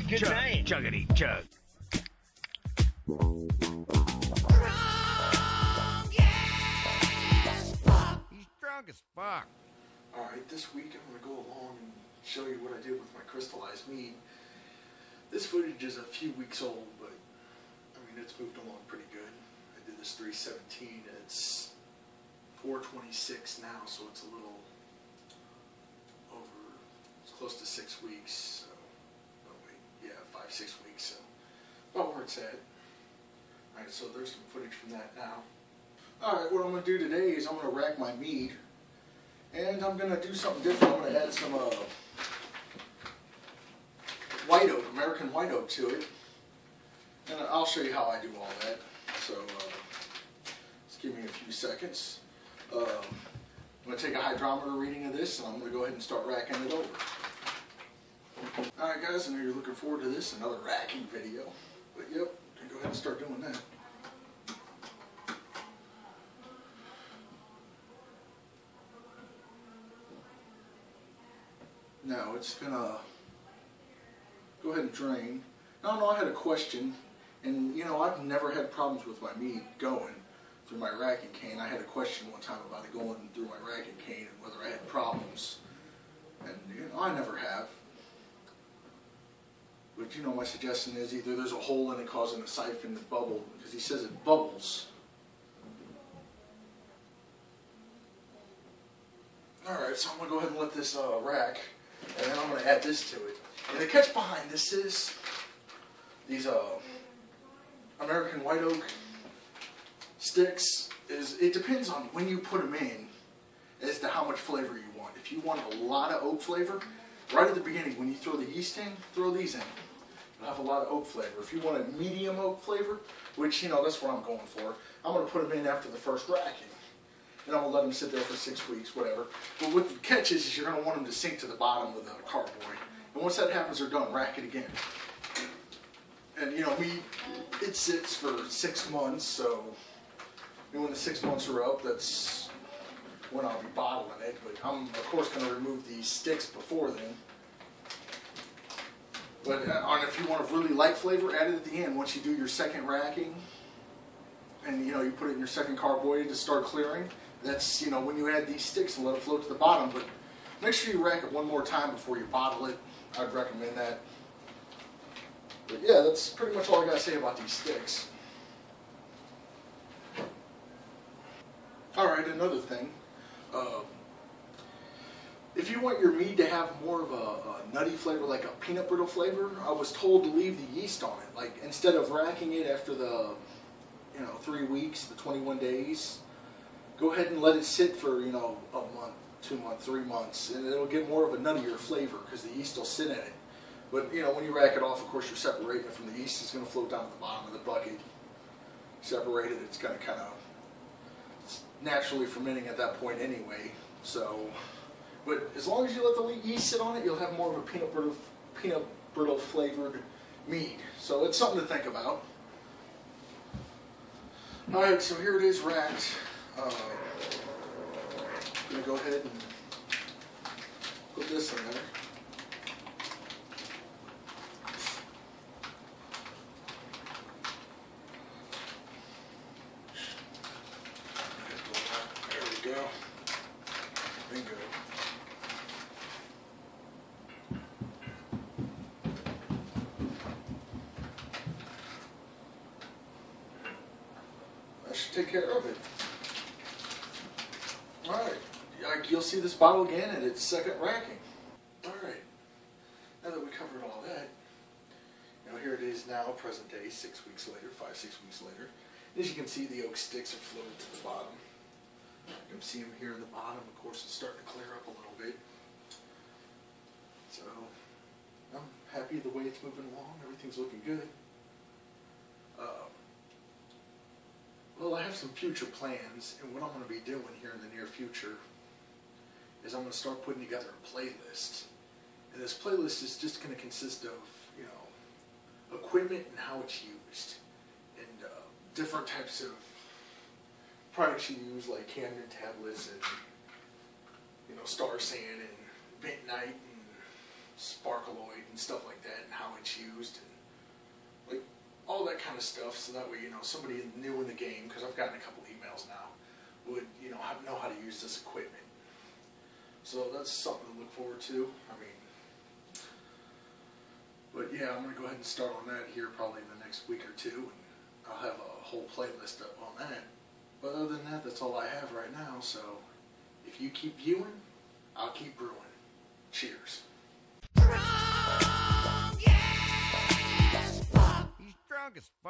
Good night. Chuggity chug. He's drunk as fuck. Alright, this week I'm going to go along and show you what I did with my crystallized mead. This footage is a few weeks old, but I mean it's moved along pretty good. I did this 317, it's 426 now, so it's a little over, it's close to 6 weeks, so, oh wait, yeah, 5-6 weeks, so about where it's at. Alright, so there's some footage from that now. Alright, what I'm going to do today is I'm going to rack my mead. And I'm going to do something different. I'm going to add some white oak, American white oak to it. And I'll show you how I do all that. So just give me a few seconds. I'm going to take a hydrometer reading of this and I'm going to go ahead and start racking it over. Alright guys, I know you're looking forward to this, another racking video. But yep, I'm going to go ahead and start doing that. Now it's gonna go ahead and drain. Now I had a question, and you know I've never had problems with my mead going through my racking cane. I had a question one time about it going through my racking cane and whether I had problems, and you know I never have. But you know my suggestion is either there's a hole in it causing a siphon to bubble, because he says it bubbles. Alright, so I'm going to go ahead and let this rack, and then I'm going to add this to it. And the catch behind this is these American white oak sticks. It depends on when you put them in as to how much flavor you want. If you want a lot of oak flavor, right at the beginning when you throw the yeast in, throw these in. You'll have a lot of oak flavor. If you want a medium oak flavor, which you know that's what I'm going for, I'm going to put them in after the first racking. And I'm going to let them sit there for 6 weeks, whatever. But what the catch is you're going to want them to sink to the bottom with a carboy. And once that happens, they're done. Rack it again. And, you know, it sits for 6 months, so when the 6 months are up, that's when I'll be bottling it. But I'm, of course, going to remove these sticks before then. But if you want a really light flavor, add it at the end. Once you do your second racking, and, you know, you put it in your second carboy to start clearing. That's, you know, when you add these sticks and let it float to the bottom, but make sure you rack it one more time before you bottle it. I'd recommend that. But yeah, that's pretty much all I got to say about these sticks. Alright, another thing. If you want your mead to have more of a nutty flavor, like a peanut brittle flavor, I was told to leave the yeast on it. Like, instead of racking it after the 3 weeks, the 21 days, go ahead and let it sit for, you know, a month, 2 months, 3 months, and it'll get more of a nuttier flavor because the yeast will sit in it. But, you know, when you rack it off, of course, you're separating it from the yeast. It's going to float down to the bottom of the bucket. Separate it, it's going to kind of, it's naturally fermenting at that point anyway. So, but as long as you let the yeast sit on it, you'll have more of a peanut brittle flavored mead. So it's something to think about. Alright, so here it is racked. I'm going to go ahead and put this in there. There we go. Bingo. That should take care of it. Alright, you'll see this bottle again at its second racking. Alright, now that we covered all that, you know, here it is now, present day, 6 weeks later, 5-6 weeks later. As you can see, the oak sticks are floated to the bottom. You can see them here in the bottom. Of course, it's starting to clear up a little bit. So, I'm happy the way it's moving along. Everything's looking good. Well, I have some future plans, and what I'm going to be doing here in the near future is I'm going to start putting together a playlist. And this playlist is just going to consist of, you know, equipment and how it's used, and different types of products you use, like Camden tablets and, you know, Star Sand and Bentonite and Sparkaloid and stuff like that, and how it's used, and like all that kind of stuff. So that way, you know, somebody new in the game, because I've gotten a couple emails now, would, you know how to use this equipment. So that's something to look forward to. I mean, but yeah, I'm gonna go ahead and start on that here probably in the next week or two, and I'll have a whole playlist up on that. But other than that, that's all I have right now. So if you keep viewing, I'll keep brewing. Cheers. Strong, yes, fuck. He's drunk as fuck.